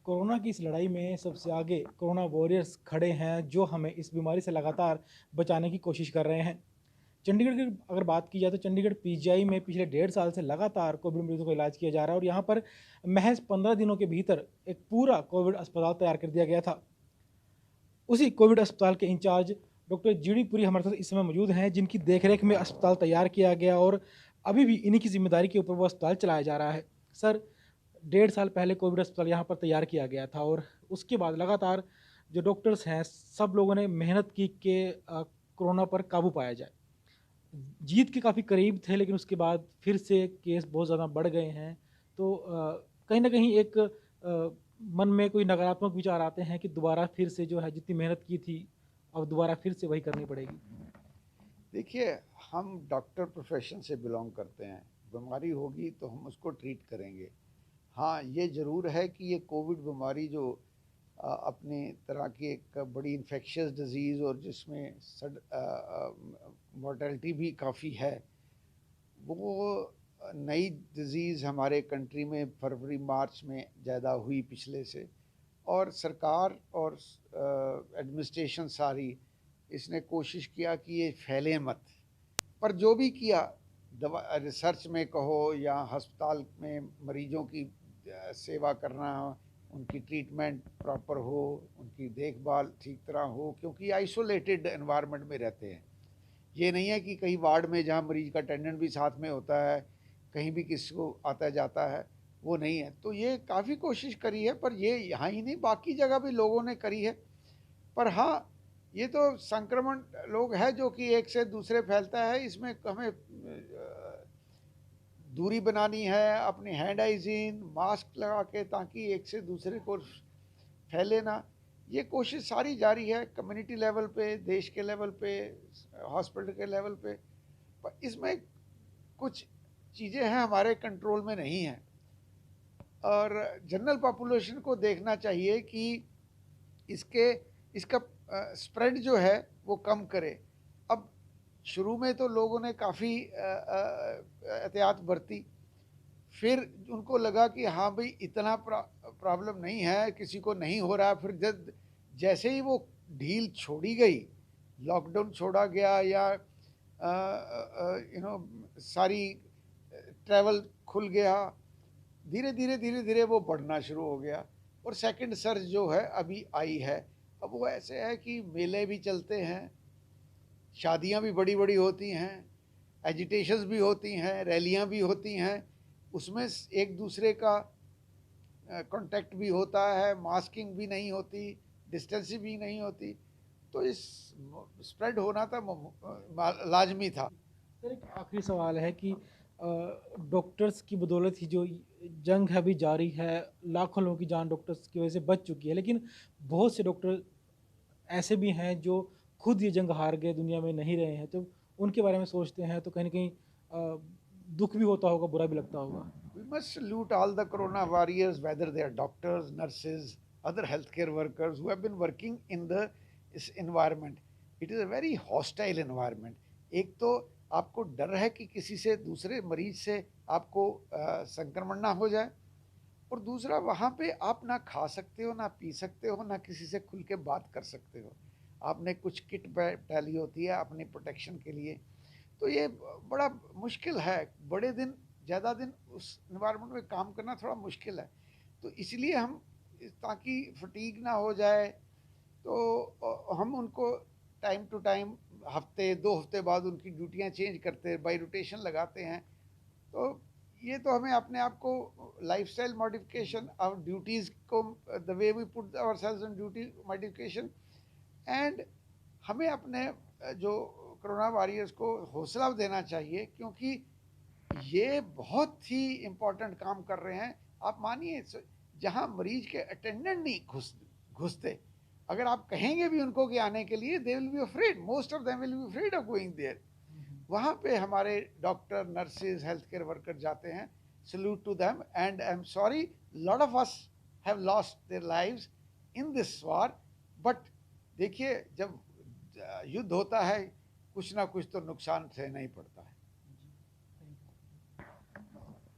Corona की इस लड़ाई में सबसे आगे कोरोना वॉरियर्स खड़े हैं जो हमें इस बीमारी से लगातार बचाने की कोशिश कर रहे हैं। चंडीगढ़ की अगर बात की जाए तो चंडीगढ़ पीजीआई में पिछले 1.5 साल से लगातार कोविड मरीजों का इलाज किया जा रहा है और यहाँ पर महज 15 दिनों के भीतर एक पूरा कोविड अस्पताल तैयार कर दिया गया था। उसी कोविड अस्पताल के इंचार्ज डॉक्टर जीडी पुरी हमारे साथ इस समय मौजूद हैं, जिनकी देखरेख में अस्पताल तैयार किया गया और अभी भी इन्हीं की जिम्मेदारी के ऊपर वो अस्पताल चलाया जा रहा है। सर, 1.5 साल पहले कोविड अस्पताल यहाँ पर तैयार किया गया था और उसके बाद लगातार जो डॉक्टर्स हैं सब लोगों ने मेहनत की कि कोरोना पर काबू पाया जाए। जीत के काफ़ी करीब थे, लेकिन उसके बाद फिर से केस बहुत ज़्यादा बढ़ गए हैं। तो कहीं न कहीं एक मन में कोई नकारात्मक विचार आते हैं कि दोबारा फिर से जो है जितनी मेहनत की थी, अब दोबारा फिर से वही करनी पड़ेगी। देखिए, हम डॉक्टर प्रोफेशन से बिलोंग करते हैं। बीमारी होगी तो हम उसको ट्रीट करेंगे। हाँ, ये ज़रूर है कि ये कोविड बीमारी जो अपनी तरह की एक बड़ी इन्फेक्शियस डिज़ीज़ और जिसमें मोर्टेलिटी भी काफ़ी है, वो नई डिज़ीज़ हमारे कंट्री में फरवरी मार्च में ज़्यादा हुई पिछले से। और सरकार और एडमिनिस्ट्रेशन सारी इसने कोशिश किया कि ये फैले मत। पर जो भी किया, दवा रिसर्च में कहो या अस्पताल में मरीजों की सेवा करना, उनकी ट्रीटमेंट प्रॉपर हो, उनकी देखभाल ठीक तरह हो, क्योंकि आइसोलेटेड एनवायरनमेंट में रहते हैं। ये नहीं है कि कहीं वार्ड में जहाँ मरीज का अटेंडेंट भी साथ में होता है, कहीं भी किसी को आता जाता है, वो नहीं है। तो ये काफ़ी कोशिश करी है, पर ये यहाँ ही नहीं, बाकी जगह भी लोगों ने करी है। पर हाँ, ये तो संक्रमण लोग है जो कि एक से दूसरे फैलता है। इसमें हमें दूरी बनानी है, अपनी हैंड हाइजीन, मास्क लगा के, ताकि एक से दूसरे को फैले ना। ये कोशिश सारी जारी है, कम्युनिटी लेवल पे, देश के लेवल पे, हॉस्पिटल के लेवल पे। पर इसमें कुछ चीज़ें हैं हमारे कंट्रोल में नहीं हैं, और जनरल पॉपुलेशन को देखना चाहिए कि इसके इसका स्प्रेड जो है वो कम करे। अब शुरू में तो लोगों ने काफ़ी एहतियात बरती, फिर उनको लगा कि हाँ भाई इतना प्रॉब्लम नहीं है, किसी को नहीं हो रहा। फिर जब जैसे ही वो ढील छोड़ी गई, लॉकडाउन छोड़ा गया, या सारी ट्रैवल खुल गया, धीरे धीरे वो बढ़ना शुरू हो गया। और सेकंड सर्ज जो है अभी आई है। अब वो ऐसे है कि मेले भी चलते हैं, शादियां भी बड़ी बड़ी होती हैं, एजिटेशंस भी होती हैं, रैलियां भी होती हैं। उसमें एक दूसरे का कांटेक्ट भी होता है, मास्किंग भी नहीं होती, डिस्टेंसिंग भी नहीं होती। तो इस स्प्रेड होना था, लाजमी था। सर, एक आखिरी सवाल है कि डॉक्टर्स की बदौलत ही जो जंग है अभी जारी है, लाखों लोगों की जान डॉक्टर्स की वजह से बच चुकी है, लेकिन बहुत से डॉक्टर ऐसे भी हैं जो खुद ये जंग हार गए, दुनिया में नहीं रहे हैं। तो उनके बारे में सोचते हैं तो कहीं न कहीं दुःख भी होता होगा, बुरा भी लगता होगा। We must salute all the corona warriors, whether they are doctors, nurses, other healthcare workers who have been working in this environment. It is a very hostile environment. एक तो आपको डर है कि किसी से, दूसरे मरीज से आपको संक्रमण ना हो जाए, और दूसरा वहाँ पे आप ना खा सकते हो, ना पी सकते हो, ना किसी से खुल के बात कर सकते हो। आपने कुछ किट डाली होती है अपनी प्रोटेक्शन के लिए। तो ये बड़ा मुश्किल है, बड़े दिन, ज़्यादा दिन उस इन्वायरमेंट में काम करना थोड़ा मुश्किल है। तो इसलिए हम, ताकि फटीग ना हो जाए, तो हम उनको टाइम टू टाइम, हफ्ते 2 हफ्ते बाद उनकी ड्यूटियाँ चेंज करते, बाई रोटेशन लगाते हैं। तो ये तो हमें अपने आप को लाइफस्टाइल मॉडिफिकेशन और ड्यूटीज़ को, the way we put ourselves on duty modification. And हमें अपने जो कोरोना वॉरियर्स को हौसला देना चाहिए, क्योंकि ये बहुत ही इम्पोर्टेंट काम कर रहे हैं। आप मानिए, जहाँ मरीज के अटेंडेंट नहीं घुसते, अगर आप कहेंगे भी उनको कि आने के लिए, they will be afraid, most of them will be afraid of going there. वहाँ पे हमारे doctor, nurses, health care worker जाते हैं। Salute to them, and I am sorry, lot of us have lost their lives in this war. But देखिए, जब युद्ध होता है, कुछ ना कुछ तो नुकसान सहना ही पड़ता है।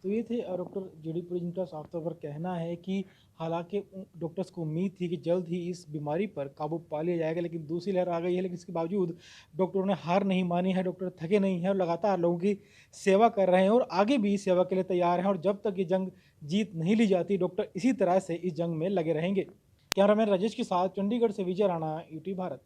तो ये थे डॉक्टर जीडी जिनका साफ तौर पर कहना है कि हालांकि डॉक्टर्स को उम्मीद थी कि जल्द ही इस बीमारी पर काबू पा लिया जाएगा, लेकिन दूसरी लहर आ गई है। लेकिन इसके बावजूद डॉक्टरों ने हार नहीं मानी है, डॉक्टर थके नहीं हैं और लगातार लोगों की सेवा कर रहे हैं और आगे भी इस सेवा के लिए तैयार हैं। और जब तक ये जंग जीत नहीं ली जाती, डॉक्टर इसी तरह से इस जंग में लगे रहेंगे। कैमरामैन राजेश के साथ चंडीगढ़ से विजय राणा, यूटी भारत।